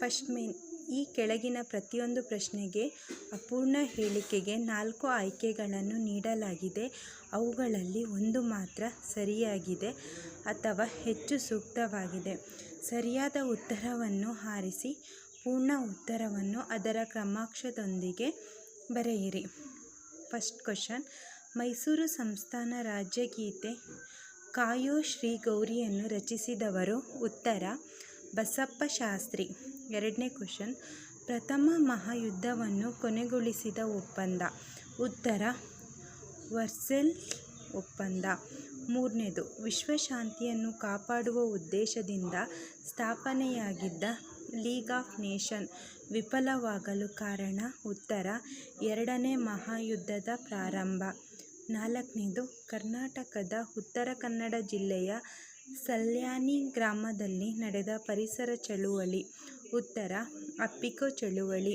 First main ಈ ಕೆಳಗಿನ ಪ್ರತಿಯೊಂದು ಪ್ರಶ್ನೆಗೆ ಅಪೂರ್ಣ ಹೇಳಿಕೆಗೆ 4 ಆಯ್ಕೆಗಳನ್ನು ನೀಡಲಾಗಿದೆ. ಅವುಗಳಲ್ಲಿ ಒಂದು ಮಾತ್ರ ಸರಿಯಾಗಿದೆ ಅಥವಾ ಹೆಚ್ಚು ಸೂಕ್ತವಾಗಿದೆ. ಸರಿಯಾದ ಉತ್ತರವನ್ನು ಆರಿಸಿ ಪೂರ್ಣ ಉತ್ತರವನ್ನು ಅದರ ಕ್ರಮಾಂಕದೊಂದಿಗೆ ಬರೆಯಿರಿ. ಫಸ್ಟ್ ಕ್ವಶನ್, ಮೈಸೂರು ಸಂಸ್ಥಾನ ರಾಜ್ಯಗೀತೆ ಕಾಯೋ ಶ್ರೀ ಗೌರಿಯನ್ನು ರಚಿಸಿದವರು? ಉತ್ತರ ಬಸಪ್ಪ ಶಾಸ್ತ್ರಿ. ಎರಡನೇ ಕ್ವಶನ್, ಪ್ರಥಮ ಮಹಾಯುದ್ಧವನ್ನು ಕೊನೆಗೊಳಿಸಿದ ಒಪ್ಪಂದ? ಉತ್ತರ ವರ್ಸೇಲ್ಸ್ ಒಪ್ಪಂದ. ಮೂರನೇದು, ವಿಶ್ವಶಾಂತಿಯನ್ನು ಕಾಪಾಡುವ ಉದ್ದೇಶದಿಂದ ಸ್ಥಾಪನೆಯಾಗಿದ್ದ ಲೀಗ್ ಆಫ್ ನೇಷನ್ ವಿಫಲವಾಗಲು ಕಾರಣ? ಉತ್ತರ ಎರಡನೇ ಮಹಾಯುದ್ಧದ ಪ್ರಾರಂಭ. ನಾಲ್ಕನೇದು, ಕರ್ನಾಟಕದ ಉತ್ತರ ಕನ್ನಡ ಜಿಲ್ಲೆಯ ಸಲ್ಯಾನಿ ಗ್ರಾಮದಲ್ಲಿ ನಡೆದ ಪರಿಸರ ಚಳುವಳಿ? ಉತ್ತರ ಅಪ್ಪಿಕೋ ಚಳುವಳಿ.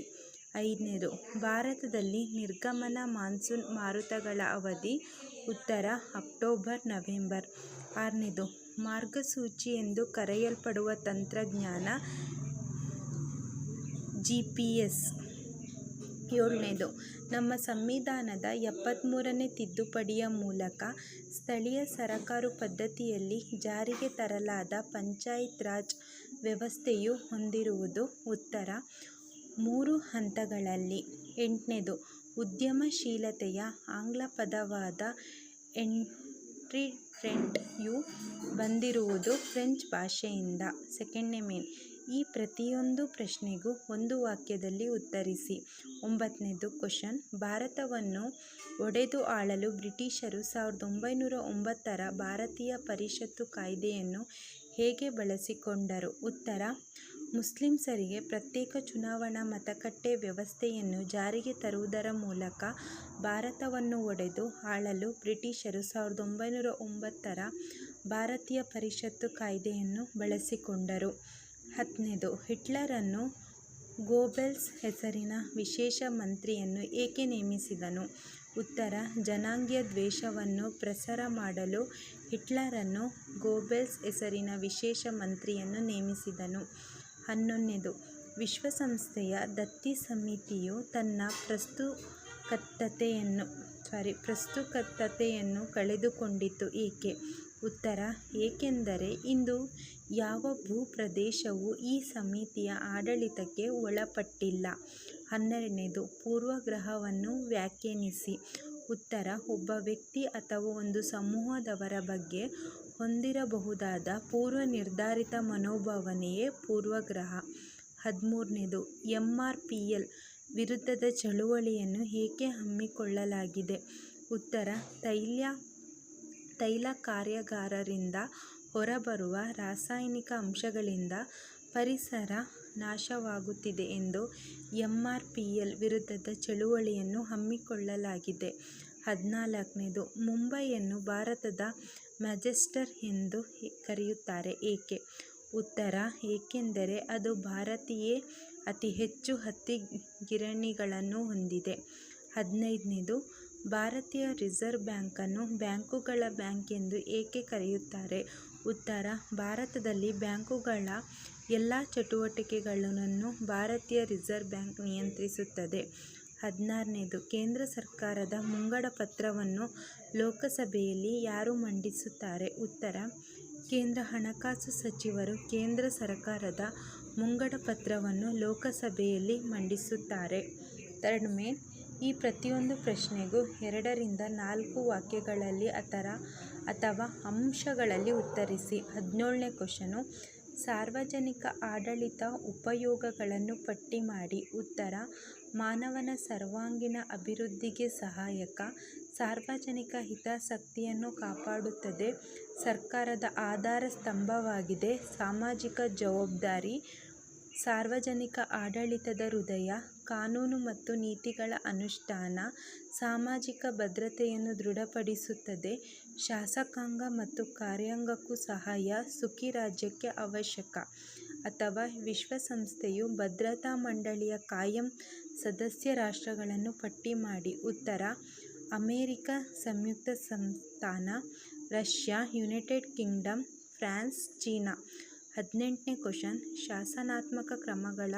ಐದನೇದು, ಭಾರತದಲ್ಲಿ ನಿರ್ಗಮನ ಮಾನ್ಸೂನ್ ಮಾರುತಗಳ ಅವಧಿ? ಉತ್ತರ ಅಕ್ಟೋಬರ್ ನವೆಂಬರ್. ಆರನೇದು, ಮಾರ್ಗಸೂಚಿ ಎಂದು ಕರೆಯಲ್ಪಡುವ ತಂತ್ರಜ್ಞಾನ? GPS. ಏಳನೇದು, ನಮ್ಮ ಸಂವಿಧಾನದ 73ನೇ ತಿದ್ದುಪಡಿಯ ಮೂಲಕ ಸ್ಥಳೀಯ ಸರಕಾರು ಪದ್ಧತಿಯಲ್ಲಿ ಜಾರಿಗೆ ತರಲಾದ ಪಂಚಾಯತ್ ರಾಜ್ ವ್ಯವಸ್ಥೆಯು ಹೊಂದಿರುವುದು? ಉತ್ತರ 3 ಹಂತಗಳಲ್ಲಿ. ಎಂಟನೇದು, ಉದ್ಯಮಶೀಲತೆಯ ಆಂಗ್ಲ ಪದವಾದ ಎಂಟ್ರಿಪ್ರೆನ್ಯೂರ್ ಯು ಬಂದಿರುವುದು ಫ್ರೆಂಚ್ ಭಾಷೆಯಿಂದ. ಸೆಕೆಂಡ್ನೇ ಮೇನ್ ಈ ಪ್ರತಿಯೊಂದು ಪ್ರಶ್ನೆಗೂ ಒಂದು ವಾಕ್ಯದಲ್ಲಿ ಉತ್ತರಿಸಿ. ಒಂಬತ್ತನೇದು ಕ್ವಶನ್, ಭಾರತವನ್ನು ಒಡೆದು ಆಳಲು ಬ್ರಿಟಿಷರು 1909ರ ಭಾರತೀಯ ಪರಿಷತ್ತು ಕಾಯ್ದೆಯನ್ನು ಹೇಗೆ ಬಳಸಿಕೊಂಡರು? ಉತ್ತರ ಮುಸ್ಲಿಮರಿಗೆ ಪ್ರತ್ಯೇಕ ಚುನಾವಣಾ ಮತಗಟ್ಟೆ ವ್ಯವಸ್ಥೆಯನ್ನು ಜಾರಿಗೆ ತರುವುದರ ಮೂಲಕ ಭಾರತವನ್ನು ಒಡೆದು ಆಳಲು ಬ್ರಿಟಿಷರು 1909ರ ಭಾರತೀಯ ಪರಿಷತ್ತು ಕಾಯ್ದೆಯನ್ನು ಬಳಸಿಕೊಂಡರು. ಹತ್ತನೇದು, ಹಿಟ್ಲರನು ಗೋಬೆಲ್ಸ್ ಹೆಸರಿನ ವಿಶೇಷ ಮಂತ್ರಿಯನ್ನು ಏಕೆ ನೇಮಿಸಿದನು? ಉತ್ತರ ಜನಾಂಗೀಯ ದ್ವೇಷವನ್ನು ಪ್ರಸಾರ ಮಾಡಲು ಹಿಟ್ಲರನು ಗೋಬೆಲ್ಸ್ ಹೆಸರಿನ ವಿಶೇಷ ಮಂತ್ರಿಯನ್ನು ನೇಮಿಸಿದನು. ಹನ್ನೊಂದನೇದು, ವಿಶ್ವಸಂಸ್ಥೆಯ ದತ್ತಿ ಸಮಿತಿಯು ತನ್ನ ಪ್ರಸ್ತುತತೆಯನ್ನು ಕಳೆದುಕೊಂಡಿತು ಏಕೆ? ಉತ್ತರ ಏಕೆಂದರೆ ಇಂದು ಯಾವ ಭೂಪ್ರದೇಶವೂ ಈ ಸಮಿತಿಯ ಆಡಳಿತಕ್ಕೆ ಒಳಪಟ್ಟಿಲ್ಲ. ಹನ್ನೆರಡನೇದು, ಪೂರ್ವಗ್ರಹವನ್ನು ವ್ಯಾಖ್ಯಾನಿಸಿ. ಉತ್ತರ ಒಬ್ಬ ವ್ಯಕ್ತಿ ಅಥವಾ ಒಂದು ಸಮೂಹದವರ ಬಗ್ಗೆ ಹೊಂದಿರಬಹುದಾದ ಪೂರ್ವನಿರ್ಧರಿತ ಮನೋಭಾವನೆಯೇ ಪೂರ್ವಗ್ರಹ. ಹದಿಮೂರನೇದು, MRPL ವಿರುದ್ಧದ ಚಳುವಳಿಯನ್ನು ಏಕೆ ಹಮ್ಮಿಕೊಳ್ಳಲಾಗಿದೆ? ಉತ್ತರ ತೈಲ ಕಾರ್ಯಾಗಾರದಿಂದ ಹೊರಬರುವ ರಾಸಾಯನಿಕ ಅಂಶಗಳಿಂದ ಪರಿಸರ ನಾಶವಾಗುತ್ತಿದೆ ಎಂದು MRPL ವಿರುದ್ಧದ ಚಳುವಳಿಯನ್ನು ಹಮ್ಮಿಕೊಳ್ಳಲಾಗಿದೆ. ಹದಿನಾಲ್ಕನೇದು, ಮುಂಬಯಿಯನ್ನು ಭಾರತದ ಮ್ಯಾಂಚೆಸ್ಟರ್ ಎಂದು ಕರೆಯುತ್ತಾರೆ ಏಕೆ? ಉತ್ತರ ಏಕೆಂದರೆ ಅದು ಭಾರತದಲ್ಲಿಯೇ ಅತಿ ಹೆಚ್ಚು ಹತ್ತಿ ಗಿರಣಿಗಳನ್ನು ಹೊಂದಿದೆ. ಹದಿನೈದನೇದು, ಭಾರತೀಯ ರಿಸರ್ವ್ ಬ್ಯಾಂಕನ್ನು ಬ್ಯಾಂಕುಗಳ ಬ್ಯಾಂಕ್ ಎಂದು ಏಕೆ ಕರೆಯುತ್ತಾರೆ? ಉತ್ತರ ಭಾರತದಲ್ಲಿ ಬ್ಯಾಂಕುಗಳ ಎಲ್ಲ ಚಟುವಟಿಕೆಗಳನ್ನು ಭಾರತೀಯ ರಿಸರ್ವ್ ಬ್ಯಾಂಕ್ ನಿಯಂತ್ರಿಸುತ್ತದೆ. ಹದಿನಾರನೇದು, ಕೇಂದ್ರ ಸರ್ಕಾರದ ಮುಂಗಡ ಪತ್ರವನ್ನು ಲೋಕಸಭೆಯಲ್ಲಿ ಯಾರು ಮಂಡಿಸುತ್ತಾರೆ? ಉತ್ತರ ಕೇಂದ್ರ ಹಣಕಾಸು ಸಚಿವರು ಕೇಂದ್ರ ಸರ್ಕಾರದ ಮುಂಗಡ ಪತ್ರವನ್ನು ಲೋಕಸಭೆಯಲ್ಲಿ ಮಂಡಿಸುತ್ತಾರೆ. ಥರ್ಡ್ ಮೇನ್ ಈ ಪ್ರತಿಯೊಂದು ಪ್ರಶ್ನೆಗೂ 2 ರಿಂದ 4 ವಾಕ್ಯಗಳಲ್ಲಿ ಅಥವಾ ಅಂಶಗಳಲ್ಲಿ ಉತ್ತರಿಸಿ. 17ನೇ ಕ್ವಶನು, ಸಾರ್ವಜನಿಕ ಆಡಳಿತ ಉಪಯೋಗಗಳನ್ನು ಪಟ್ಟಿ ಮಾಡಿ. ಉತ್ತರ ಮಾನವನ ಸರ್ವಾಂಗೀಣ ಅಭಿವೃದ್ಧಿಗೆ ಸಹಾಯಕ, ಸಾರ್ವಜನಿಕ ಹಿತಾಸಕ್ತಿಯನ್ನು ಕಾಪಾಡುತ್ತದೆ, ಸರ್ಕಾರದ ಆಧಾರ ಸ್ತಂಭವಾಗಿದೆ, ಸಾಮಾಜಿಕ ಜವಾಬ್ದಾರಿ, ಸಾರ್ವಜನಿಕ ಆಡಳಿತದ ಹೃದಯ, ಕಾನೂನು ಮತ್ತು ನೀತಿಗಳ ಅನುಷ್ಠಾನ, ಸಾಮಾಜಿಕ ಭದ್ರತೆಯನ್ನು ದೃಢಪಡಿಸುತ್ತದೆ, ಶಾಸಕಾಂಗ ಮತ್ತು ಕಾರ್ಯಾಂಗಕ್ಕೂ ಸಹಾಯ, ಸುಖಿ ರಾಜ್ಯಕ್ಕೆ ಅವಶ್ಯಕ. ಅಥವಾ ವಿಶ್ವಸಂಸ್ಥೆಯು ಭದ್ರತಾ ಮಂಡಳಿಯ ಕಾಯಂ ಸದಸ್ಯ ರಾಷ್ಟ್ರಗಳನ್ನು ಪಟ್ಟಿ ಮಾಡಿ. ಉತ್ತರ ಅಮೆರಿಕ ಸಂಯುಕ್ತ ಸಂಸ್ಥಾನ, Russia, United Kingdom, France, China. 18ನೇ ಕ್ವಶನ್, ಶಾಸನಾತ್ಮಕ ಕ್ರಮಗಳ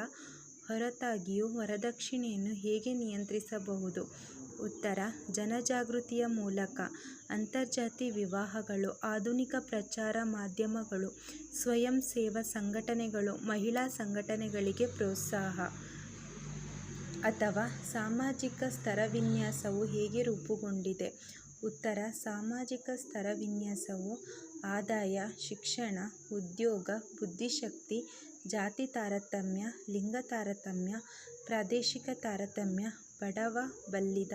ಹೊರತಾಗಿಯೂ ವರದಕ್ಷಿಣೆಯನ್ನು ಹೇಗೆ ನಿಯಂತ್ರಿಸಬಹುದು? ಉತ್ತರ, ಜನಜಾಗೃತಿಯ ಮೂಲಕ. ಅಂತರ್ಜಾತಿ ವಿವಾಹಗಳು, ಆಧುನಿಕ ಪ್ರಚಾರ ಮಾಧ್ಯಮಗಳು, ಸ್ವಯಂ ಸೇವಾ ಸಂಘಟನೆಗಳು, ಮಹಿಳಾ ಸಂಘಟನೆಗಳಿಗೆ ಪ್ರೋತ್ಸಾಹ. ಅಥವಾ ಸಾಮಾಜಿಕ ಸ್ತರವಿನ್ಯಾಸವು ಹೇಗೆ ರೂಪುಗೊಂಡಿದೆ? ಉತ್ತರ, ಸಾಮಾಜಿಕ ಸ್ತರವಿನ್ಯಾಸವು ಆದಾಯ, ಶಿಕ್ಷಣ, ಉದ್ಯೋಗ, ಬುದ್ಧಿಶಕ್ತಿ, ಜಾತಿ ತಾರತಮ್ಯ, ಲಿಂಗ ತಾರತಮ್ಯ, ಪ್ರಾದೇಶಿಕ ತಾರತಮ್ಯ, ಬಡವ-ಬಲ್ಲಿದ,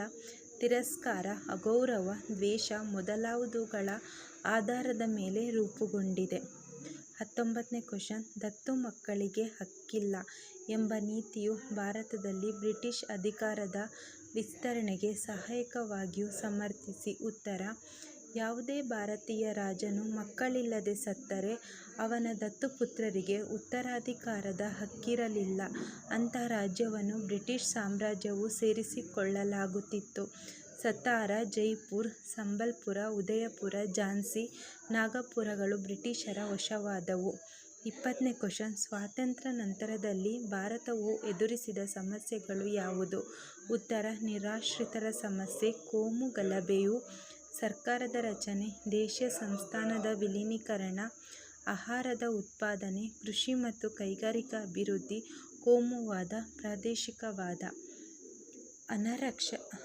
ತಿರಸ್ಕಾರ, ಅಗೌರವ, ದ್ವೇಷ ಮೊದಲಾದವುಗಳ ಆಧಾರದ ಮೇಲೆ ರೂಪುಗೊಂಡಿದೆ. 19ನೇ ಕ್ವಶನ್, ದತ್ತು ಮಕ್ಕಳಿಗೆ ಹಕ್ಕಿಲ್ಲ ಎಂಬ ನೀತಿಯು ಭಾರತದಲ್ಲಿ ಬ್ರಿಟಿಷ್ ಅಧಿಕಾರದ ವಿಸ್ತರಣೆಗೆ ಸಹಾಯಕವಾಗಿಯೂ ಸಮರ್ಥಿಸಿ. ಉತ್ತರ, ಯಾವುದೇ ಭಾರತೀಯ ರಾಜನು ಮಕ್ಕಳಿಲ್ಲದೆ ಸತ್ತರೆ ಅವನ ದತ್ತುಪುತ್ರರಿಗೆ ಉತ್ತರಾಧಿಕಾರದ ಹಕ್ಕಿರಲಿಲ್ಲ. ಅಂಥ ರಾಜ್ಯವನ್ನು ಬ್ರಿಟಿಷ್ ಸಾಮ್ರಾಜ್ಯವು ಸೇರಿಸಿಕೊಳ್ಳಲಾಗುತ್ತಿತ್ತು. ಸತಾರ, ಜೈಪುರ, ಸಂಬಲ್ಪುರ, ಉದಯಪುರ, ಝಾನ್ಸಿ, ನಾಗಪುರಗಳು ಬ್ರಿಟಿಷರ ವಶವಾದವು. 20ನೇ ಕ್ವಶನ್, ಸ್ವಾತಂತ್ರ್ಯ ನಂತರದಲ್ಲಿ ಭಾರತವು ಎದುರಿಸಿದ ಸಮಸ್ಯೆಗಳು ಯಾವುದು? ಉತ್ತರ, ನಿರಾಶ್ರಿತರ ಸಮಸ್ಯೆ, ಕೋಮು ಗಲಭೆಯು, ಸರ್ಕಾರದ ರಚನೆ, ದೇಶೀಯ ಸಂಸ್ಥಾನದ ವಿಲೀನೀಕರಣ, ಆಹಾರದ ಉತ್ಪಾದನೆ, ಕೃಷಿ ಮತ್ತು ಕೈಗಾರಿಕಾ ಅಭಿವೃದ್ಧಿ, ಕೋಮುವಾದ, ಪ್ರಾದೇಶಿಕವಾದ.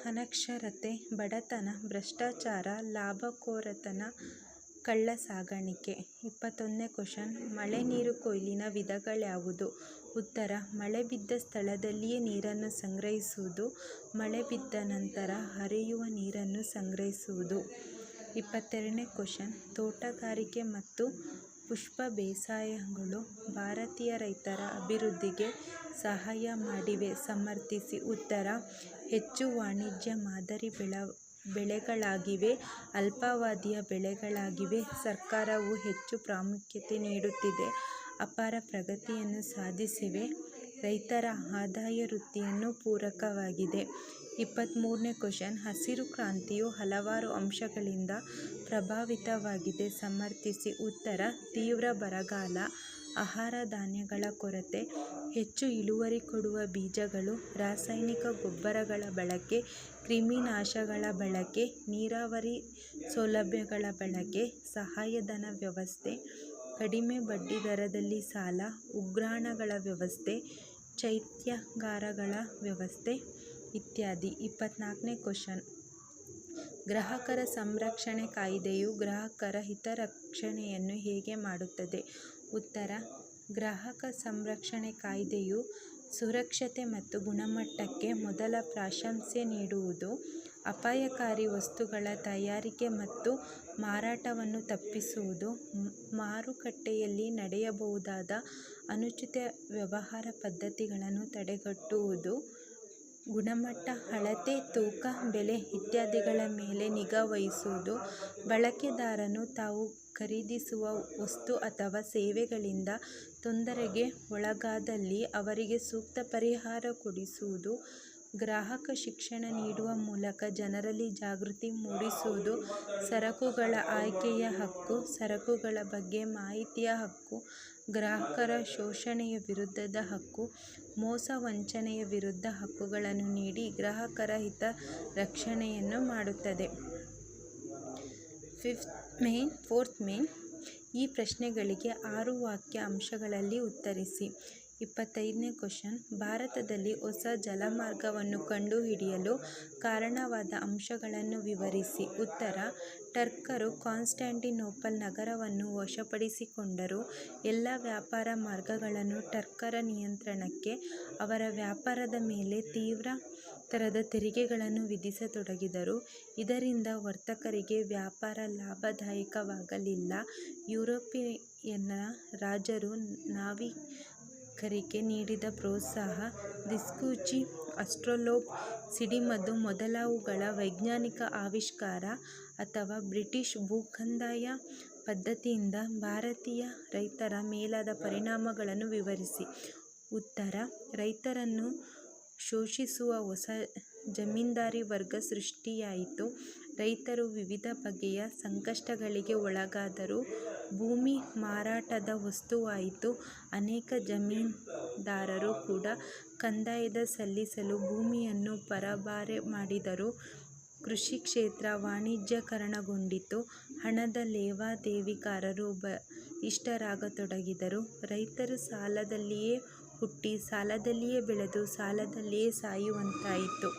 ಅನಕ್ಷರತೆ, ಬಡತನ, ಭ್ರಷ್ಟಾಚಾರ, ಲಾಭಕೋರತನ, ಕಳ್ಳಸಾಗಾಣಿಕೆ. 21ನೇ ಕ್ವಶನ್, ಮಳೆ ನೀರು ಕೊಯ್ಲಿನ ವಿಧಗಳ್ಯಾವುದು? ಉತ್ತರ, ಮಳೆ ಬಿದ್ದ ಸ್ಥಳದಲ್ಲಿಯೇ ನೀರನ್ನು ಸಂಗ್ರಹಿಸುವುದು, ಮಳೆ ಬಿದ್ದ ನಂತರ ಹರಿಯುವ ನೀರನ್ನು ಸಂಗ್ರಹಿಸುವುದು. 22ನೇ ಕ್ವಶನ್, ತೋಟಗಾರಿಕೆ ಮತ್ತು ಪುಷ್ಪ ಬೇಸಾಯಗಳು ಭಾರತೀಯ ರೈತರ ಅಭಿವೃದ್ಧಿಗೆ ಸಹಾಯ ಮಾಡಿವೆ, ಸಮರ್ಥಿಸಿ. ಉತ್ತರ, ಹೆಚ್ಚು ವಾಣಿಜ್ಯ ಮಾದರಿ ಬೆಳೆಗಳಾಗಿವೆ, ಅಲ್ಪಾವಧಿಯ ಬೆಳೆಗಳಾಗಿವೆ, ಸರ್ಕಾರವು ಹೆಚ್ಚು ಪ್ರಾಮುಖ್ಯತೆ ನೀಡುತ್ತಿದೆ, ಅಪಾರ ಪ್ರಗತಿಯನ್ನು ಸಾಧಿಸಿವೆ, ರೈತರ ಆದಾಯ ವೃದ್ಧಿಯನ್ನು ಪೂರಕವಾಗಿದೆ. 23ನೇ ಕ್ವಶನ್, ಹಸಿರು ಕ್ರಾಂತಿಯು ಹಲವಾರು ಅಂಶಗಳಿಂದ ಪ್ರಭಾವಿತವಾಗಿದೆ, ಸಮರ್ಥಿಸಿ. ಉತ್ತರ, ತೀವ್ರ ಬರಗಾಲ, ಆಹಾರ ಧಾನ್ಯಗಳ ಕೊರತೆ, ಹೆಚ್ಚು ಇಳುವರಿ ಕೊಡುವ ಬೀಜಗಳು, ರಾಸಾಯನಿಕ ಗೊಬ್ಬರಗಳ ಬಳಕೆ, ಕ್ರಿಮಿನಾಶಕಗಳ ಬಳಕೆ, ನೀರಾವರಿ ಸೌಲಭ್ಯಗಳ ಬಳಕೆ, ಸಹಾಯಧನ ವ್ಯವಸ್ಥೆ, ಕಡಿಮೆ ಬಡ್ಡಿದರದಲ್ಲಿ ಸಾಲ, ಉಗ್ರಾಣಗಳ ವ್ಯವಸ್ಥೆ, ಚೈತ್ಯಾಗಾರಗಳ ವ್ಯವಸ್ಥೆ ಇತ್ಯಾದಿ. 24ನೇ ಕ್ವಶನ್, ಗ್ರಾಹಕರ ಸಂರಕ್ಷಣೆ ಕಾಯ್ದೆಯು ಗ್ರಾಹಕರ ಹಿತರಕ್ಷಣೆಯನ್ನು ಹೇಗೆ ಮಾಡುತ್ತದೆ? ಉತ್ತರ, ಗ್ರಾಹಕ ಸಂರಕ್ಷಣೆ ಕಾಯ್ದೆಯು ಸುರಕ್ಷತೆ ಮತ್ತು ಗುಣಮಟ್ಟಕ್ಕೆ ಮೊದಲ ಪ್ರಾಶಸ್ತ್ಯ ನೀಡುವುದು, ಅಪಾಯಕಾರಿ ವಸ್ತುಗಳ ತಯಾರಿಕೆ ಮತ್ತು ಮಾರಾಟವನ್ನು ತಪ್ಪಿಸುವುದು, ಮಾರುಕಟ್ಟೆಯಲ್ಲಿ ನಡೆಯಬಹುದಾದ ಅನುಚಿತ ವ್ಯಾಪಾರ ಪದ್ಧತಿಗಳನ್ನು ತಡೆಗಟ್ಟುವುದು, ಗುಣಮಟ್ಟ, ಅಳತೆ, ತೂಕ, ಬೆಲೆ ಇತ್ಯಾದಿಗಳ ಮೇಲೆ ನಿಗಾ ವಹಿಸುವುದು, ಬಳಕೆದಾರನು ತಾವು ಖರೀದಿಸುವ ವಸ್ತು ಅಥವಾ ಸೇವೆಗಳಿಂದ ತೊಂದರೆಗೆ ಒಳಗಾದಲ್ಲಿ ಅವರಿಗೆ ಸೂಕ್ತ ಪರಿಹಾರ ಕೊಡಿಸುವುದು, ಗ್ರಾಹಕ ಶಿಕ್ಷಣ ನೀಡುವ ಮೂಲಕ ಜನರಲ್ಲಿ ಜಾಗೃತಿ ಮೂಡಿಸುವುದು, ಸರಕುಗಳ ಆಯ್ಕೆಯ ಹಕ್ಕು, ಸರಕುಗಳ ಬಗ್ಗೆ ಮಾಹಿತಿಯ ಹಕ್ಕು, ಗ್ರಾಹಕರ ಶೋಷಣೆಯ ವಿರುದ್ಧದ ಹಕ್ಕು, ಮೋಸ ವಂಚನೆಯ ವಿರುದ್ಧ ಹಕ್ಕುಗಳನ್ನು ನೀಡಿ ಗ್ರಾಹಕರ ಹಿತರಕ್ಷಣೆಯನ್ನು ಮಾಡುತ್ತದೆ. 4th ಮೇನ್, ಈ ಪ್ರಶ್ನೆಗಳಿಗೆ 6 ವಾಕ್ಯ ಅಂಶಗಳಲ್ಲಿ ಉತ್ತರಿಸಿ. 25ನೇ ಕ್ವಶನ್, ಭಾರತದಲ್ಲಿ ಹೊಸ ಜಲಮಾರ್ಗವನ್ನು ಕಂಡುಹಿಡಿಯಲು ಕಾರಣವಾದ ಅಂಶಗಳನ್ನು ವಿವರಿಸಿ. ಉತ್ತರ, ಟರ್ಕರು ಕಾನ್ಸ್ಟಾಂಟಿನೋಪಲ್ ನಗರವನ್ನು ವಶಪಡಿಸಿಕೊಂಡರು. ಎಲ್ಲ ವ್ಯಾಪಾರ ಮಾರ್ಗಗಳನ್ನು ಟರ್ಕರ ನಿಯಂತ್ರಣಕ್ಕೆ ಅವರ ವ್ಯಾಪಾರದ ಮೇಲೆ ತೀವ್ರತರದ ತೆರಿಗೆಗಳನ್ನು ವಿಧಿಸತೊಡಗಿದರು. ಇದರಿಂದ ವರ್ತಕರಿಗೆ ವ್ಯಾಪಾರ ಲಾಭದಾಯಕವಾಗಲಿಲ್ಲ. ಯುರೋಪಿಯನ್ ರಾಜರು ನಾವಿಕರಿಗೆ ನೀಡಿದ ಪ್ರೋತ್ಸಾಹ, ವಿಸ್ಕೂಚಿ, ಅಸ್ಟ್ರೊಲೋಬ್, ಸಿಡಿಮದ್ದು ಮೊದಲಾದವುಗಳ ವೈಜ್ಞಾನಿಕ ಆವಿಷ್ಕಾರ ಅಥವಾ ಬ್ರಿಟಿಷ್ ಭೂಕಂದಾಯ ಪದ್ಧತಿಯಿಂದ ಭಾರತೀಯ ರೈತರ ಮೇಲಾದ ಪರಿಣಾಮಗಳನ್ನು ವಿವರಿಸಿ. ಉತ್ತರ, ರೈತರನ್ನು ಶೋಷಿಸುವ ಹೊಸ ಜಮೀನ್ದಾರಿ ವರ್ಗ ಸೃಷ್ಟಿಯಾಯಿತು. ರೈತರು ವಿವಿಧ ಬಗೆಯ ಸಂಕಷ್ಟಗಳಿಗೆ ಒಳಗಾದರು. ಭೂಮಿ ಮಾರಾಟದ ವಸ್ತುವಾಯಿತು. ಅನೇಕ ಜಮೀನ್ದಾರರು ಕೂಡ ಕಂದಾಯ ಸಲ್ಲಿಸಲು ಭೂಮಿಯನ್ನು ಪರಭಾರೆ ಮಾಡಿದರು. ಕೃಷಿ ಕ್ಷೇತ್ರ ವಾಣಿಜ್ಯೀಕರಣಗೊಂಡಿತು. ಹಣದ ಲೇವಾದೇವಿಗಾರರು ಬಲಿಷ್ಠರಾಗತೊಡಗಿದರು. ರೈತರು ಸಾಲದಲ್ಲಿಯೇ ಹುಟ್ಟಿ ಸಾಲದಲ್ಲಿಯೇ ಬೆಳೆದು ಸಾಲದಲ್ಲಿಯೇ ಸಾಯುವಂತಾಯಿತು.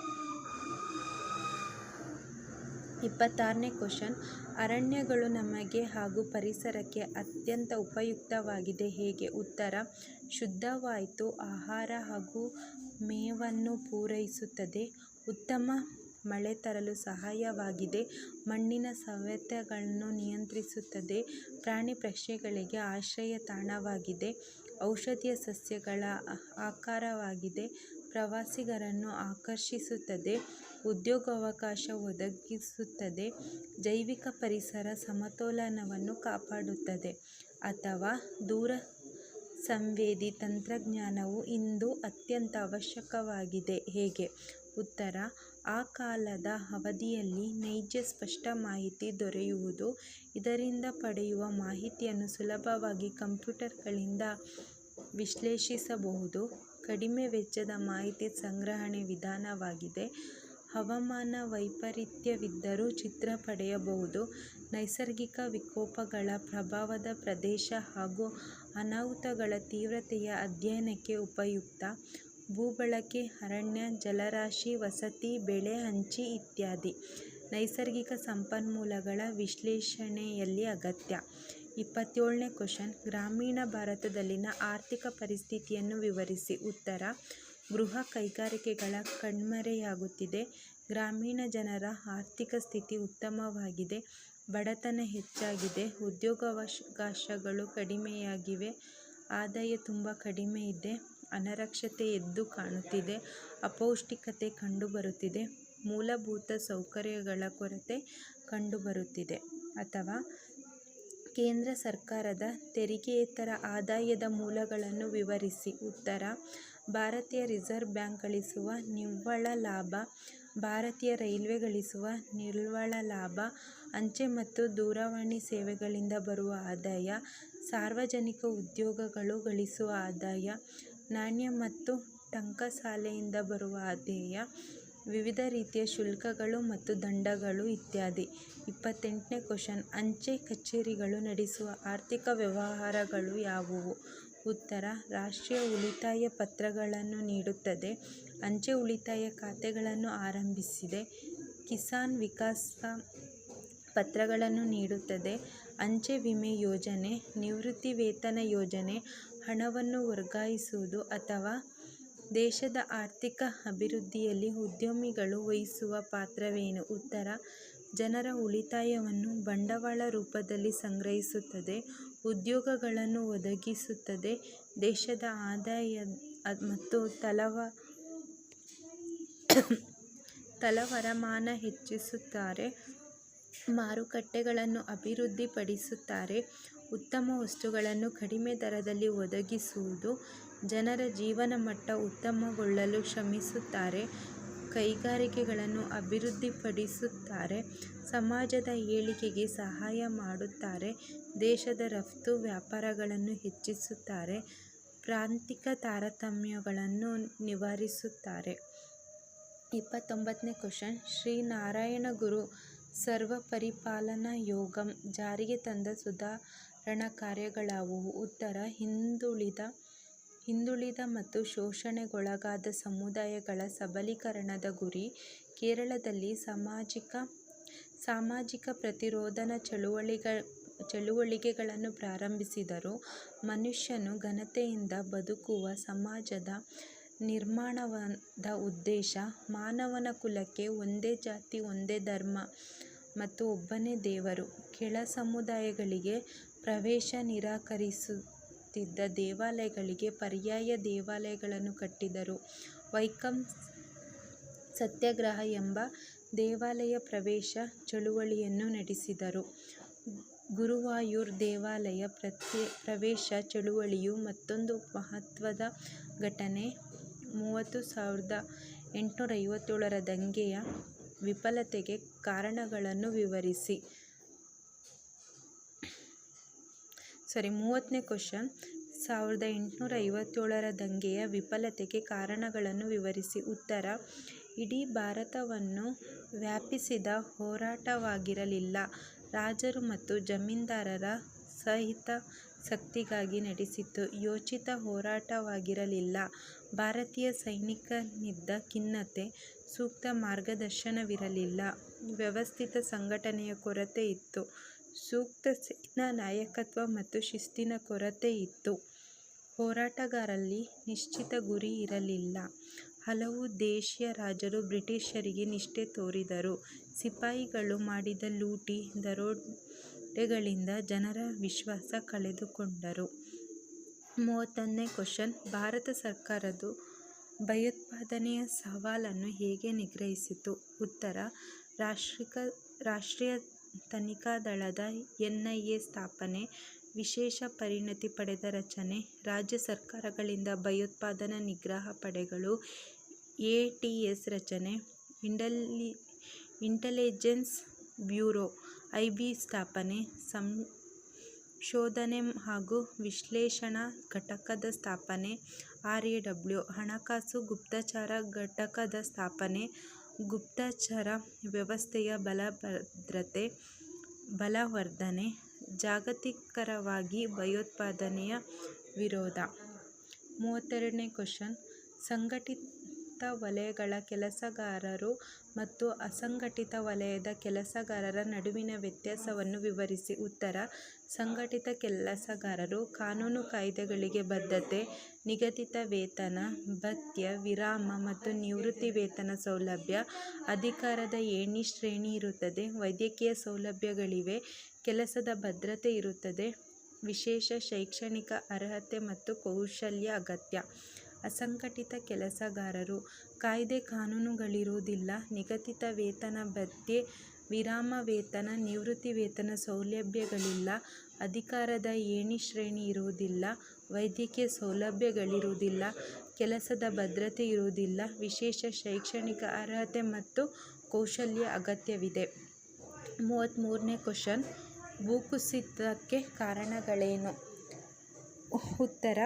26ನೇ ಕ್ವಶನ್. ಅರಣ್ಯಗಳು ನಮಗೆ ಹಾಗೂ ಪರಿಸರಕ್ಕೆ ಅತ್ಯಂತ ಉಪಯುಕ್ತವಾಗಿದೆ ಹೇಗೆ? ಉತ್ತರ: ಶುದ್ಧವಾಯು, ಆಹಾರ ಹಾಗೂ ಮೇವನ್ನು ಪೂರೈಸುತ್ತದೆ. ಉತ್ತಮ ಮಳೆ ತರಲು ಸಹಾಯವಾಗಿದೆ. ಮಣ್ಣಿನ ಸವೆತಗಳನ್ನು ನಿಯಂತ್ರಿಸುತ್ತದೆ. ಪ್ರಾಣಿ ಪಕ್ಷಿಗಳಿಗೆ ಆಶ್ರಯ ತಾಣವಾಗಿದೆ. ಔಷಧೀಯ ಸಸ್ಯಗಳ ಆಹಾರವಾಗಿದೆ. ಪ್ರವಾಸಿಗರನ್ನು ಆಕರ್ಷಿಸುತ್ತದೆ. ಉದ್ಯೋಗಾವಕಾಶ ಒದಗಿಸುತ್ತದೆ. ಜೈವಿಕ ಪರಿಸರ ಸಮತೋಲನವನ್ನು ಕಾಪಾಡುತ್ತದೆ. ಅಥವಾ ದೂರ ಸಂವೇದಿ ತಂತ್ರಜ್ಞಾನವು ಇಂದು ಅತ್ಯಂತ ಅವಶ್ಯಕವಾಗಿದೆ ಹೇಗೆ? ಉತ್ತರ: ಆ ಕಾಲದ ಅವಧಿಯಲ್ಲಿ ನೈಜ ಸ್ಪಷ್ಟ ಮಾಹಿತಿ ದೊರೆಯುವುದು. ಇದರಿಂದ ಪಡೆಯುವ ಮಾಹಿತಿಯನ್ನು ಸುಲಭವಾಗಿ ಕಂಪ್ಯೂಟರ್ಗಳಿಂದ ವಿಶ್ಲೇಷಿಸಬಹುದು. ಕಡಿಮೆ ವೆಚ್ಚದ ಮಾಹಿತಿ ಸಂಗ್ರಹಣೆ ವಿಧಾನವಾಗಿದೆ. ಹವಾಮಾನ ವೈಪರೀತ್ಯವಿದ್ದರೂ ಚಿತ್ರ ಪಡೆಯಬಹುದು. ನೈಸರ್ಗಿಕ ವಿಕೋಪಗಳ ಪ್ರಭಾವದ ಪ್ರದೇಶ ಹಾಗೂ ಅನಾಹುತಗಳ ತೀವ್ರತೆಯ ಅಧ್ಯಯನಕ್ಕೆ ಉಪಯುಕ್ತ. ಭೂಬಳಕೆ, ಅರಣ್ಯ, ಜಲರಾಶಿ, ವಸತಿ, ಬೆಳೆ ಹಂಚಿ ಇತ್ಯಾದಿ ನೈಸರ್ಗಿಕ ಸಂಪನ್ಮೂಲಗಳ ವಿಶ್ಲೇಷಣೆಯಲ್ಲಿ ಅಗತ್ಯ. 27ನೇ ಕ್ವಶನ್. ಗ್ರಾಮೀಣ ಭಾರತದಲ್ಲಿನ ಆರ್ಥಿಕ ಪರಿಸ್ಥಿತಿಯನ್ನು ವಿವರಿಸಿ. ಉತ್ತರ: ಗೃಹ ಕೈಗಾರಿಕೆಗಳ ಕಣ್ಮರೆಯಾಗುತ್ತಿದೆ. ಗ್ರಾಮೀಣ ಜನರ ಆರ್ಥಿಕ ಸ್ಥಿತಿ ಉತ್ತಮವಾಗಿದೆ. ಬಡತನ ಹೆಚ್ಚಾಗಿದೆ. ಉದ್ಯೋಗಾವಕಾಶಗಳು ಕಡಿಮೆಯಾಗಿವೆ. ಆದಾಯ ತುಂಬ ಕಡಿಮೆ ಇದೆ. ಅನಕ್ಷರತೆ ಎದ್ದು ಕಾಣುತ್ತಿದೆ. ಅಪೌಷ್ಟಿಕತೆ ಕಂಡುಬರುತ್ತಿದೆ. ಮೂಲಭೂತ ಸೌಕರ್ಯಗಳ ಕೊರತೆ ಕಂಡುಬರುತ್ತಿದೆ. ಅಥವಾ ಕೇಂದ್ರ ಸರ್ಕಾರದ ತೆರಿಗೆಯೇತರ ಆದಾಯದ ಮೂಲಗಳನ್ನು ವಿವರಿಸಿ. ಉತ್ತರ: ಭಾರತೀಯ ರಿಸರ್ವ್ ಬ್ಯಾಂಕ್ ಗಳಿಸುವ ನಿವ್ವಳ ಲಾಭ. ಭಾರತೀಯ ರೈಲ್ವೆ ಗಳಿಸುವ ನಿವ್ವಳ ಲಾಭ. ಅಂಚೆ ಮತ್ತು ದೂರವಾಣಿ ಸೇವೆಗಳಿಂದ ಬರುವ ಆದಾಯ. ಸಾರ್ವಜನಿಕ ಉದ್ಯೋಗಗಳು ಗಳಿಸುವ ಆದಾಯ. ನಾಣ್ಯ ಮತ್ತು ಟಂಕಸಾಲೆಯಿಂದ ಬರುವ ಆದಾಯ. ವಿವಿಧ ರೀತಿಯ ಶುಲ್ಕಗಳು ಮತ್ತು ದಂಡಗಳು ಇತ್ಯಾದಿ. 28ನೇ ಕ್ವಶನ್. ಅಂಚೆ ಕಚೇರಿಗಳು ನಡೆಸುವ ಆರ್ಥಿಕ ವ್ಯವಹಾರಗಳು ಯಾವುವು? ಉತ್ತರ: ರಾಷ್ಟ್ರೀಯ ಉಳಿತಾಯ ಪತ್ರಗಳನ್ನು ನೀಡುತ್ತದೆ. ಅಂಚೆ ಉಳಿತಾಯ ಖಾತೆಗಳನ್ನು ಆರಂಭಿಸಿದೆ. ಕಿಸಾನ್ ವಿಕಾಸ ಪತ್ರಗಳನ್ನು ನೀಡುತ್ತದೆ. ಅಂಚೆ ವಿಮೆ ಯೋಜನೆ, ನಿವೃತ್ತಿ ವೇತನ ಯೋಜನೆ, ಹಣವನ್ನು ವರ್ಗಾಯಿಸುವುದು ಅಥವಾ ದೇಶದ ಆರ್ಥಿಕ ಅಭಿವೃದ್ಧಿಯಲ್ಲಿ ಉದ್ಯಮಿಗಳು ವಹಿಸುವ ಪಾತ್ರವೇನು? ಉತ್ತರ: ಜನರ ಉಳಿತಾಯವನ್ನು ಬಂಡವಾಳ ರೂಪದಲ್ಲಿ ಸಂಗ್ರಹಿಸುತ್ತದೆ. ಉದ್ಯೋಗಗಳನ್ನು ಒದಗಿಸುತ್ತದೆ. ದೇಶದ ಆದಾಯ ಮತ್ತು ತಲವರಮಾನ ಹೆಚ್ಚಿಸುತ್ತಾರೆ. ಮಾರುಕಟ್ಟೆಗಳನ್ನು ಅಭಿವೃದ್ಧಿಪಡಿಸುತ್ತಾರೆ. ಉತ್ತಮ ವಸ್ತುಗಳನ್ನು ಕಡಿಮೆ ದರದಲ್ಲಿ ಒದಗಿಸುವುದು. ಜನರ ಜೀವನ ಮಟ್ಟ ಉತ್ತಮಗೊಳ್ಳಲು ಶ್ರಮಿಸುತ್ತಾರೆ. ಕೈಗಾರಿಕೆಗಳನ್ನು ಅಭಿವೃದ್ಧಿಪಡಿಸುತ್ತಾರೆ. ಸಮಾಜದ ಏಳಿಗೆಗೆ ಸಹಾಯ ಮಾಡುತ್ತಾರೆ. ದೇಶದ ರಫ್ತು ವ್ಯಾಪಾರಗಳನ್ನು ಹೆಚ್ಚಿಸುತ್ತಾರೆ. ಪ್ರಾಂತಿಕ ತಾರತಮ್ಯಗಳನ್ನು ನಿವಾರಿಸುತ್ತಾರೆ. 29ನೇ ಕ್ವಶನ್. ಶ್ರೀ ನಾರಾಯಣ ಗುರು ಸರ್ವಪರಿಪಾಲನಾ ಯೋಗಂ ಜಾರಿಗೆ ತಂದ ಸುಧಾರಣಾ ಕಾರ್ಯಗಳಾವುವು? ಉತ್ತರ: ಹಿಂದುಳಿದ ಮತ್ತು ಶೋಷಣೆಗೊಳಗಾದ ಸಮುದಾಯಗಳ ಸಬಲೀಕರಣದ ಗುರಿ. ಕೇರಳದಲ್ಲಿ ಸಾಮಾಜಿಕ ಪ್ರತಿರೋಧನ ಚಳುವಳಿಗಳನ್ನು ಪ್ರಾರಂಭಿಸಿದರು. ಮನುಷ್ಯನು ಘನತೆಯಿಂದ ಬದುಕುವ ಸಮಾಜದ ನಿರ್ಮಾಣದ ಉದ್ದೇಶ. ಮಾನವ ಕುಲಕ್ಕೆ ಒಂದೇ ಜಾತಿ, ಒಂದೇ ಧರ್ಮ ಮತ್ತು ಒಬ್ಬನೇ ದೇವರು. ಕೆಳ ಸಮುದಾಯಗಳಿಗೆ ಪ್ರವೇಶ ನಿರಾಕರಿಸುತ್ತಿದ್ದ ದೇವಾಲಯಗಳಿಗೆ ಪರ್ಯಾಯ ದೇವಾಲಯಗಳನ್ನು ಕಟ್ಟಿದರು. ವೈಕಂ ಸತ್ಯಾಗ್ರಹ ಎಂಬ ದೇವಾಲಯ ಪ್ರವೇಶ ಚಳುವಳಿಯನ್ನು ನಡೆಸಿದರು. ಗುರುವಾಯೂರ್ ದೇವಾಲಯ ಪ್ರವೇಶ ಚಳುವಳಿಯು ಮತ್ತೊಂದು ಮಹತ್ವದ ಘಟನೆ. 30 1857 ರ ದಂಗೆಯ ವಿಫಲತೆಗೆ ಕಾರಣಗಳನ್ನು ವಿವರಿಸಿ. 30ನೇ ಕ್ವಶನ್. 1857ರ ದಂಗೆಯ ವಿಫಲತೆಗೆ ಕಾರಣಗಳನ್ನು ವಿವರಿಸಿ. ಉತ್ತರ: ಇಡೀ ಭಾರತವನ್ನು ವ್ಯಾಪಿಸಿದ ಹೋರಾಟವಾಗಿರಲಿಲ್ಲ. ರಾಜರು ಮತ್ತು ಜಮೀನ್ದಾರರ ಸಹಿತಾಸಕ್ತಿಗಾಗಿ ನಡೆಸಿದ ಯೋಚಿತ ಹೋರಾಟವಾಗಿರಲಿಲ್ಲ. ಭಾರತೀಯ ಸೈನಿಕನಿದ್ದ ಖಿನ್ನತೆ, ಸೂಕ್ತ ಮಾರ್ಗದರ್ಶನವಿರಲಿಲ್ಲ. ವ್ಯವಸ್ಥಿತ ಸಂಘಟನೆಯ ಕೊರತೆ ಇತ್ತು. ಸೂಕ್ತ ಸೇನಾ ನಾಯಕತ್ವ ಮತ್ತು ಶಿಸ್ತಿನ ಕೊರತೆ ಇತ್ತು. ಹೋರಾಟಗಾರರಲ್ಲಿ ನಿಶ್ಚಿತ ಗುರಿ ಇರಲಿಲ್ಲ. ಹಲವು ದೇಶೀಯ ರಾಜರು ಬ್ರಿಟಿಷರಿಗೆ ನಿಷ್ಠೆ ತೋರಿದರು. ಸಿಪಾಯಿಗಳು ಮಾಡಿದ ಲೂಟಿ, ದರೋಡೆಗಳಿಂದ ಜನರ ವಿಶ್ವಾಸ ಕಳೆದುಕೊಂಡರು. 31ನೇ ಕ್ವಶನ್. ಭಾರತ ಸರ್ಕಾರವು ಭಯೋತ್ಪಾದನೆಯ ಸವಾಲನ್ನು ಹೇಗೆ ನಿಗ್ರಹಿಸಿತು? ಉತ್ತರ: ರಾಷ್ಟ್ರೀಯ ತನಿಖಾ ದಳದ NIA ಸ್ಥಾಪನೆ, ವಿಶೇಷ ಪರಿಣತಿ ಪಡೆದ ರಚನೆ, ರಾಜ್ಯ ಸರ್ಕಾರಗಳಿಂದ ಭಯೋತ್ಪಾದನಾ ನಿಗ್ರಹ ಪಡೆಗಳು, ATS ರಚನೆ, ಇಂಟೆಲಿಜೆನ್ಸ್ ಬ್ಯೂರೋ IB ಸ್ಥಾಪನೆ, ಸಂಶೋಧನೆ ಹಾಗೂ ವಿಶ್ಲೇಷಣಾ ಘಟಕದ ಸ್ಥಾಪನೆ, RAW ಹಣಕಾಸು ಗುಪ್ತಚರ ಘಟಕದ ಸ್ಥಾಪನೆ, ಗುಪ್ತಚರ ವ್ಯವಸ್ಥೆಯ ಬಲವರ್ಧನೆ, ಜಾಗತಿಕವಾಗಿ ಭಯೋತ್ಪಾದನೆಯ ವಿರೋಧ. 32ನೇ ಕ್ವಶನ್. ಸಂಘಟಿತ ವಲಯಗಳ ಕೆಲಸಗಾರರು ಮತ್ತು ಅಸಂಘಟಿತ ವಲಯದ ಕೆಲಸಗಾರರ ನಡುವಿನ ವ್ಯತ್ಯಾಸವನ್ನು ವಿವರಿಸಿ. ಉತ್ತರ: ಸಂಘಟಿತ ಕೆಲಸಗಾರರು ಕಾನೂನು ಕಾಯ್ದೆಗಳಿಗೆ ಬದ್ಧತೆ, ನಿಗದಿತ ವೇತನ, ಭತ್ಯೆ, ವಿರಾಮ ಮತ್ತು ನಿವೃತ್ತಿ ವೇತನ ಸೌಲಭ್ಯ, ಅಧಿಕಾರದ ಶ್ರೇಣಿ ಇರುತ್ತದೆ. ವೈದ್ಯಕೀಯ ಸೌಲಭ್ಯಗಳಿವೆ. ಕೆಲಸದ ಭದ್ರತೆ ಇರುತ್ತದೆ. ವಿಶೇಷ ಶೈಕ್ಷಣಿಕ ಅರ್ಹತೆ ಮತ್ತು ಕೌಶಲ್ಯ ಅಗತ್ಯ. ಅಸಂಘಟಿತ ಕೆಲಸಗಾರರು: ಕಾಯ್ದೆ ಕಾನೂನುಗಳಿರುವುದಿಲ್ಲ. ನಿಗದಿತ ವೇತನ, ಭತ್ಯೆ, ವಿರಾಮ ವೇತನ, ನಿವೃತ್ತಿ ವೇತನ ಸೌಲಭ್ಯಗಳಿಲ್ಲ. ಅಧಿಕಾರದ ಶ್ರೇಣಿ ಇರುವುದಿಲ್ಲ. ವೈದ್ಯಕೀಯ ಸೌಲಭ್ಯಗಳಿರುವುದಿಲ್ಲ. ಕೆಲಸದ ಭದ್ರತೆ ಇರುವುದಿಲ್ಲ. ವಿಶೇಷ ಶೈಕ್ಷಣಿಕ ಅರ್ಹತೆ ಮತ್ತು ಕೌಶಲ್ಯ ಅಗತ್ಯವಿದೆ. 33ನೇ ಕ್ವಶನ್. ಭೂಕುಸಿತಕ್ಕೆ ಕಾರಣಗಳೇನು? ಉತ್ತರ: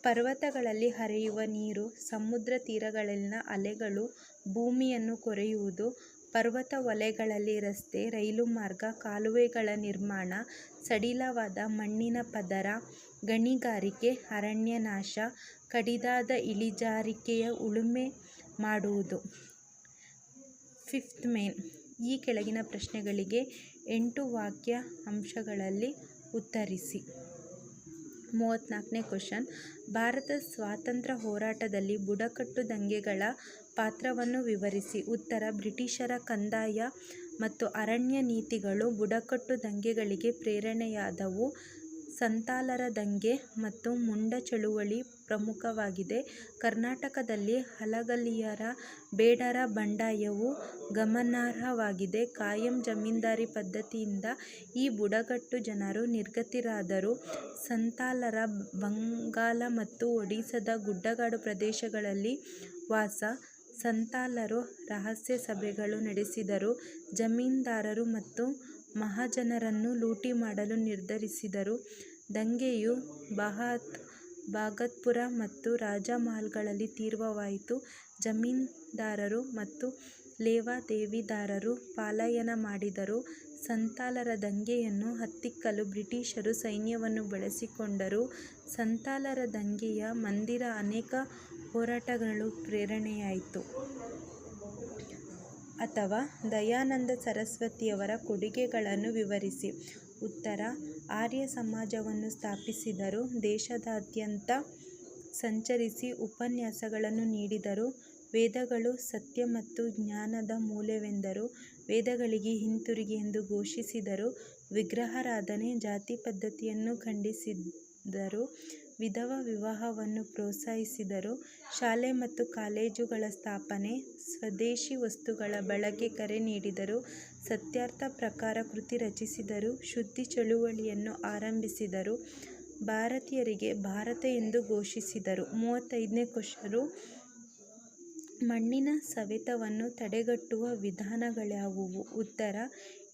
ಪರ್ವತಗಳಲ್ಲಿ ಹರಿಯುವ ನೀರು, ಸಮುದ್ರ ತೀರಗಳಲ್ಲಿನ ಅಲೆಗಳು ಭೂಮಿಯನ್ನು ಕೊರೆಯುವುದು, ಪರ್ವತ ವಲಯಗಳಲ್ಲಿ ರಸ್ತೆ, ರೈಲು ಮಾರ್ಗ, ಕಾಲುವೆಗಳ ನಿರ್ಮಾಣ, ಸಡಿಲವಾದ ಮಣ್ಣಿನ ಪದರ, ಗಣಿಗಾರಿಕೆ, ಅರಣ್ಯನಾಶ, ಕಡಿದಾದ ಇಳಿಜಾರಿಕೆಯ ಉಳುಮೆ ಮಾಡುವುದು. 5th main. ಈ ಕೆಳಗಿನ ಪ್ರಶ್ನೆಗಳಿಗೆ 8 ವಾಕ್ಯ ಅಂಶಗಳಲ್ಲಿ ಉತ್ತರಿಸಿ. 34ನೇ ಕ್ವಶನ್. ಭಾರತದ ಸ್ವಾತಂತ್ರ್ಯ ಹೋರಾಟದಲ್ಲಿ ಬುಡಕಟ್ಟು ದಂಗೆಗಳ ಪಾತ್ರವನ್ನು ವಿವರಿಸಿ. ಉತ್ತರ: ಬ್ರಿಟಿಷರ ಕಂದಾಯ ಮತ್ತು ಅರಣ್ಯ ನೀತಿಗಳು ಬುಡಕಟ್ಟು ದಂಗೆಗಳಿಗೆ ಪ್ರೇರಣೆಯಾದವು. ಸಂತಾಲರ ದಂಗೆ ಮತ್ತು ಮುಂಡ ಚಳುವಳಿ ಪ್ರಮುಖವಾಗಿದೆ. ಕರ್ನಾಟಕದಲ್ಲಿ ಹಲಗಲಿಯರ, ಬೇಡರ ಬಂಡಾಯವು ಗಮನಾರ್ಹವಾಗಿದೆ. ಕಾಯಂ ಜಮೀನ್ದಾರಿ ಪದ್ಧತಿಯಿಂದ ಈ ಬುಡಕಟ್ಟು ಜನರು ನಿರ್ಗತಿಕರಾದರು. ಸಂತಾಲರ ಬಂಗಾಲ ಮತ್ತು ಒಡಿಶಾದ ಗುಡ್ಡಗಾಡು ಪ್ರದೇಶಗಳಲ್ಲಿ ವಾಸ. ಸಂತಾಲರು ರಹಸ್ಯ ಸಭೆಗಳು ನಡೆಸಿದರು. ಜಮೀನ್ದಾರರು ಮತ್ತು ಮಹಾಜನರನ್ನು ಲೂಟಿ ಮಾಡಲು ನಿರ್ಧರಿಸಿದರು. ದಂಗೆಯು ಭಾಗತ್ಪುರ ಮತ್ತು ರಾಜಮಹಲ್ಗಳಲ್ಲಿ ತೀವ್ರವಾಯಿತು. ಜಮೀನ್ದಾರರು ಮತ್ತು ಲೇವಾದೇವಿದಾರರು ಪಲಾಯನ ಮಾಡಿದರು. ಸಂತಾಲರ ದಂಗೆಯನ್ನು ಹತ್ತಿಕ್ಕಲು ಬ್ರಿಟಿಷರು ಸೈನ್ಯವನ್ನು ಬಳಸಿಕೊಂಡರು. ಸಂತಾಲರ ದಂಗೆಯ ನಂತರ ಅನೇಕ ಹೋರಾಟಗಳು ಪ್ರೇರಣೆಯಾಯಿತು. ಅಥವಾ ದಯಾನಂದ ಸರಸ್ವತಿಯವರ ಕೊಡುಗೆಗಳನ್ನು ವಿವರಿಸಿ. ಉತ್ತರ: ಆರ್ಯ ಸಮಾಜವನ್ನು ಸ್ಥಾಪಿಸಿದರು. ದೇಶದಾದ್ಯಂತ ಸಂಚರಿಸಿ ಉಪನ್ಯಾಸಗಳನ್ನು ನೀಡಿದರು. ವೇದಗಳು ಸತ್ಯ ಮತ್ತು ಜ್ಞಾನದ ಮೂಲವೆಂದರು. ವೇದಗಳಿಗೆ ಹಿಂತಿರುಗಿ ಎಂದು ಘೋಷಿಸಿದರು. ವಿಗ್ರಹಾರಾಧನೆ, ಜಾತಿ ಪದ್ಧತಿಯನ್ನು ಖಂಡಿಸಿದರು. ವಿಧವಾ ವಿವಾಹವನ್ನು ಪ್ರೋತ್ಸಾಹಿಸಿದರು. ಶಾಲೆ ಮತ್ತು ಕಾಲೇಜುಗಳ ಸ್ಥಾಪನೆ, ಸ್ವದೇಶಿ ವಸ್ತುಗಳ ಬಳಕೆಗೆ ಕರೆ ನೀಡಿದರು. ಸತ್ಯಾರ್ಥ ಪ್ರಕಾರ ಕೃತಿ ರಚಿಸಿದರು. ಶುದ್ಧಿ ಚಳುವಳಿಯನ್ನು ಆರಂಭಿಸಿದರು. ಭಾರತೀಯರಿಗೆ ಭಾರತ ಎಂದು ಘೋಷಿಸಿದರು. 35ನೇ ಕ್ವಶನ್. ಮಣ್ಣಿನ ಸವೆತವನ್ನು ತಡೆಗಟ್ಟುವ ವಿಧಾನಗಳ್ಯಾವುವು? ಉತ್ತರ: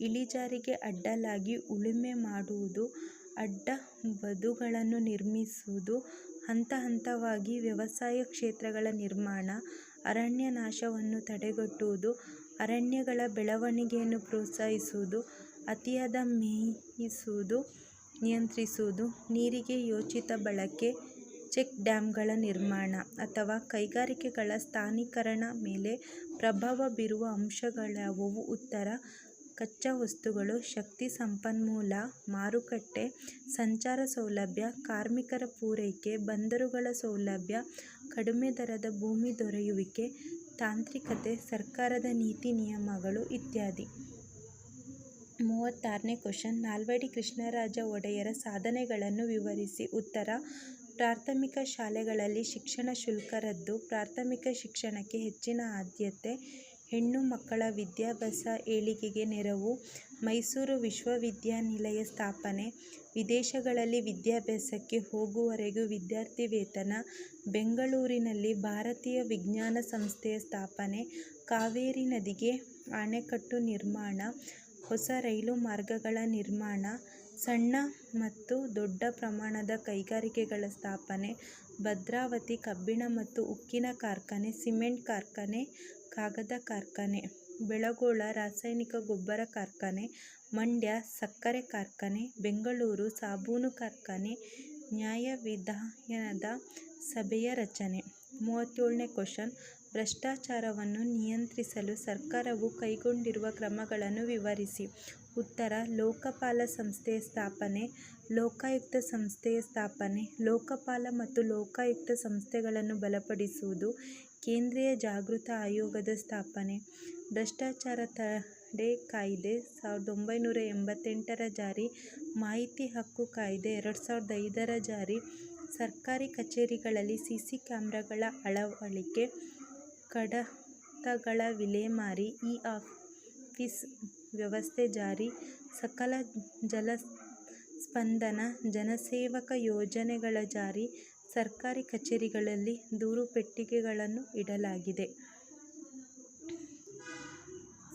ಇಳಿಜಾರಿಗೆ ಅಡ್ಡಲಾಗಿ ಉಳುಮೆ ಮಾಡುವುದು, ಅಡ್ಡಬದುಗಳನ್ನು ನಿರ್ಮಿಸುವುದು, ಹಂತ ಹಂತವಾಗಿ ವ್ಯವಸಾಯ ಕ್ಷೇತ್ರಗಳ ನಿರ್ಮಾಣ, ಅರಣ್ಯ ನಾಶವನ್ನು ತಡೆಗಟ್ಟುವುದು, ಅರಣ್ಯಗಳ ಬೆಳವಣಿಗೆಯನ್ನು ಪ್ರೋತ್ಸಾಹಿಸುವುದು, ಅತಿಯಾದ ಮೇಯಿಸುವುದು ನಿಯಂತ್ರಿಸುವುದು, ನೀರಿಗೆ ಯೋಚಿತ ಬಳಕೆ, ಚೆಕ್ ಡ್ಯಾಂಗಳ ನಿರ್ಮಾಣ. ಅಥವಾ ಕೈಗಾರಿಕೆಗಳ ಸ್ಥಾನೀಕರಣ ಮೇಲೆ ಪ್ರಭಾವ ಬೀರುವ ಅಂಶಗಳ್ಯಾವುವು? ಉತ್ತರ: ಕಚ್ಚಾ ವಸ್ತುಗಳು, ಶಕ್ತಿ ಸಂಪನ್ಮೂಲ, ಮಾರುಕಟ್ಟೆ, ಸಂಚಾರ ಸೌಲಭ್ಯ, ಕಾರ್ಮಿಕರ ಪೂರೈಕೆ, ಬಂದರುಗಳ ಸೌಲಭ್ಯ, ಕಡಿಮೆ ದರದ ಭೂಮಿ ದೊರೆಯುವಿಕೆ, ತಾಂತ್ರಿಕತೆ, ಸರ್ಕಾರದ ನೀತಿ ನಿಯಮಗಳು ಇತ್ಯಾದಿ. 36ನೇ ಕ್ವಶನ್. ನಾಲ್ವಡಿ ಕೃಷ್ಣರಾಜ ಒಡೆಯರ ಸಾಧನೆಗಳನ್ನು ವಿವರಿಸಿ. ಉತ್ತರ: ಪ್ರಾಥಮಿಕ ಶಾಲೆಗಳಲ್ಲಿ ಶಿಕ್ಷಣ ಶುಲ್ಕ ರದ್ದು, ಪ್ರಾಥಮಿಕ ಶಿಕ್ಷಣಕ್ಕೆ ಹೆಚ್ಚಿನ ಆದ್ಯತೆ, ಹೆಣ್ಣು ಮಕ್ಕಳ ವಿದ್ಯಾಭ್ಯಾಸ ಏಳಿಗೆಗೆ ನೆರವು, ಮೈಸೂರು ವಿಶ್ವವಿದ್ಯಾನಿಲಯ ಸ್ಥಾಪನೆ, ವಿದೇಶಗಳಲ್ಲಿ ವಿದ್ಯಾಭ್ಯಾಸಕ್ಕೆ ಹೋಗುವವರೆಗೂ ವಿದ್ಯಾರ್ಥಿ ವೇತನ, ಬೆಂಗಳೂರಿನಲ್ಲಿ ಭಾರತೀಯ ವಿಜ್ಞಾನ ಸಂಸ್ಥೆಯ ಸ್ಥಾಪನೆ, ಕಾವೇರಿ ನದಿಗೆ ಅಣೆಕಟ್ಟು ನಿರ್ಮಾಣ, ಹೊಸ ರೈಲು ಮಾರ್ಗಗಳ ನಿರ್ಮಾಣ, ಸಣ್ಣ ಮತ್ತು ದೊಡ್ಡ ಪ್ರಮಾಣದ ಕೈಗಾರಿಕೆಗಳ ಸ್ಥಾಪನೆ, ಭದ್ರಾವತಿ ಕಬ್ಬಿಣ ಮತ್ತು ಉಕ್ಕಿನ ಕಾರ್ಖಾನೆ, ಸಿಮೆಂಟ್ ಕಾರ್ಖಾನೆ, ಕಾಗದ ಕಾರ್ಖಾನೆ, ಬೆಳಗೊಳ ರಾಸಾಯನಿಕ ಗೊಬ್ಬರ ಕಾರ್ಖಾನೆ, ಮಂಡ್ಯ ಸಕ್ಕರೆ ಕಾರ್ಖಾನೆ, ಬೆಂಗಳೂರು ಸಾಬೂನು ಕಾರ್ಖಾನೆ, ನ್ಯಾಯ ವಿಧಾನದ ಸಭೆಯ ರಚನೆ. 37ನೇ ಕ್ವಶನ್. ಭ್ರಷ್ಟಾಚಾರವನ್ನು ನಿಯಂತ್ರಿಸಲು ಸರ್ಕಾರವು ಕೈಗೊಂಡಿರುವ ಕ್ರಮಗಳನ್ನು ವಿವರಿಸಿ. ಉತ್ತರ: ಲೋಕಪಾಲ ಸಂಸ್ಥೆಯ ಸ್ಥಾಪನೆ, ಲೋಕಾಯುಕ್ತ ಸಂಸ್ಥೆಯ ಸ್ಥಾಪನೆ, ಲೋಕಪಾಲ ಮತ್ತು ಲೋಕಾಯುಕ್ತ ಸಂಸ್ಥೆಗಳನ್ನು ಬಲಪಡಿಸುವುದು, ಕೇಂದ್ರೀಯ ಜಾಗೃತ ಆಯೋಗದ ಸ್ಥಾಪನೆ, ಭ್ರಷ್ಟಾಚಾರ ತಡೆ ಕಾಯ್ದೆ 1988ರ ಜಾರಿ, ಮಾಹಿತಿ ಹಕ್ಕು ಕಾಯ್ದೆ 2005ರ ಜಾರಿ, ಸರ್ಕಾರಿ ಕಚೇರಿಗಳಲ್ಲಿ ಸಿಸಿ ಕ್ಯಾಮೆರಾಗಳ ಅಳವಡಿಕೆ, ಕಡತಗಳ ವಿಲೇವಾರಿ, ಇ-ಆಫೀಸ್ ವ್ಯವಸ್ಥೆ ಜಾರಿ, ಸಕಲ ಜಲಸ್ಪಂದನ ಜನಸೇವಕ ಯೋಜನೆಗಳ ಜಾರಿ, ಸರ್ಕಾರಿ ಕಚೇರಿಗಳಲ್ಲಿ ದೂರು ಪೆಟ್ಟಿಗೆಗಳನ್ನು ಇಡಲಾಗಿದೆ.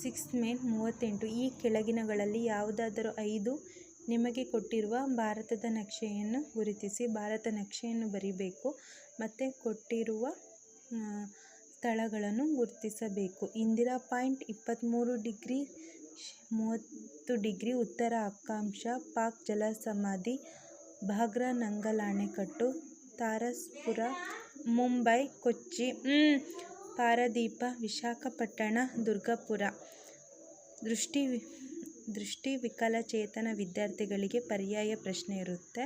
6th May 38. ಈ ಕೆಳಗಿನಗಳಲ್ಲಿ ಯಾವುದಾದರೂ 5 ನಿಮಗೆ ಕೊಟ್ಟಿರುವ ಭಾರತದ ನಕ್ಷೆಯನ್ನು ಗುರುತಿಸಿ. ಭಾರತ ನಕ್ಷೆಯನ್ನು ಬರಿಬೇಕು ಮತ್ತು ಕೊಟ್ಟಿರುವ ಸ್ಥಳಗಳನ್ನು ಗುರುತಿಸಬೇಕು. ಇಂದಿರಾ ಪಾಯಿಂಟ್ 23°30° ಉತ್ತರ ಅಕ್ಷಾಂಶ, ಪಾಕ್ ಜಲಸಮಾಧಿ, ಭಾಗ್ರ ನಂಗಲ್ ಅಣೆಕಟ್ಟು, ತಾರಸ್ಪುರ, ಮುಂಬೈ, ಕೊಚ್ಚಿ, ಪಾರದೀಪ, ವಿಶಾಖಪಟ್ಟಣ, ದುರ್ಗಾಪುರ. ದೃಷ್ಟಿ ವಿಕಲಚೇತನ ವಿದ್ಯಾರ್ಥಿಗಳಿಗೆ ಪರ್ಯಾಯ ಪ್ರಶ್ನೆ ಇರುತ್ತೆ.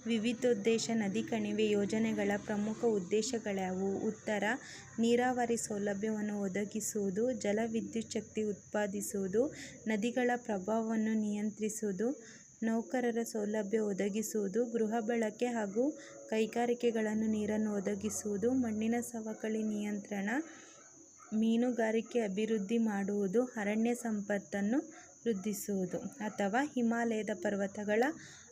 ವಿವಿಧೋದ್ದೇಶ ನದಿ ಕಣಿವೆ ಯೋಜನೆಗಳ ಪ್ರಮುಖ ಉದ್ದೇಶಗಳ್ಯಾವುವು? ಉತ್ತರ: ನೀರಾವರಿ ಸೌಲಭ್ಯವನ್ನು ಒದಗಿಸುವುದು, ಜಲವಿದ್ಯುಚ್ಛಕ್ತಿ ಉತ್ಪಾದಿಸುವುದು, ನದಿಗಳ ಪ್ರವಾಹವನ್ನು ನಿಯಂತ್ರಿಸುವುದು, ನೌಕರರ ಸೌಲಭ್ಯ ಒದಗಿಸುವುದು, ಗೃಹ ಬಳಕೆ ಹಾಗೂ ಕೈಗಾರಿಕೆಗಳನ್ನು ನೀರನ್ನು ಒದಗಿಸುವುದು, ಮಣ್ಣಿನ ಸವಕಳಿ ನಿಯಂತ್ರಣ, ಮೀನುಗಾರಿಕೆ ಅಭಿವೃದ್ಧಿ ಮಾಡುವುದು, ಅರಣ್ಯ ಸಂಪತ್ತನ್ನು ವೃದ್ಧಿಸುವುದು. ಅಥವಾ ಹಿಮಾಲಯದ ಪರ್ವತಗಳ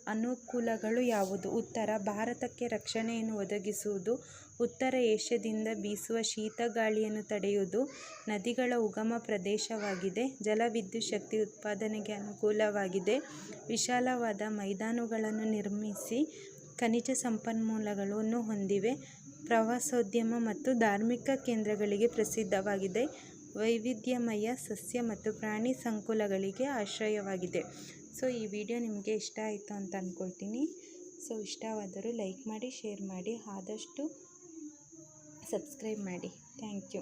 ಅನುಕೂಲಗಳು ಯಾವುದು? ಉತ್ತರ: ಭಾರತಕ್ಕೆ ರಕ್ಷಣೆಯನ್ನು ಒದಗಿಸುವುದು, ಉತ್ತರ ಏಷ್ಯಾದಿಂದ ಬೀಸುವ ಶೀತ ಗಾಳಿಯನ್ನು ತಡೆಯುವುದು, ನದಿಗಳ ಉಗಮ ಪ್ರದೇಶವಾಗಿದೆ, ಜಲವಿದ್ಯುತ್ ಶಕ್ತಿ ಉತ್ಪಾದನೆಗೆ ಅನುಕೂಲವಾಗಿದೆ, ವಿಶಾಲವಾದ ಮೈದಾನುಗಳನ್ನು ನಿರ್ಮಿಸಿ ಖನಿಜ ಸಂಪನ್ಮೂಲಗಳನ್ನು ಹೊಂದಿವೆ, ಪ್ರವಾಸೋದ್ಯಮ ಮತ್ತು ಧಾರ್ಮಿಕ ಕೇಂದ್ರಗಳಿಗೆ ಪ್ರಸಿದ್ಧವಾಗಿದೆ, ವೈವಿಧ್ಯಮಯ ಸಸ್ಯ ಮತ್ತು ಪ್ರಾಣಿ ಸಂಕುಲಗಳಿಗೆ ಆಶ್ರಯವಾಗಿದೆ. ಸೊ ಈ ವಿಡಿಯೋ ನಿಮಗೆ ಇಷ್ಟ ಆಯಿತು ಅಂತ ಅಂದ್ಕೊಳ್ತೀನಿ. ಸೊ ಇಷ್ಟವಾದರೂ ಲೈಕ್ ಮಾಡಿ, ಶೇರ್ ಮಾಡಿ, ಆದಷ್ಟು ಸಬ್ಸ್ಕ್ರೈಬ್ ಮಾಡಿ. Thank you.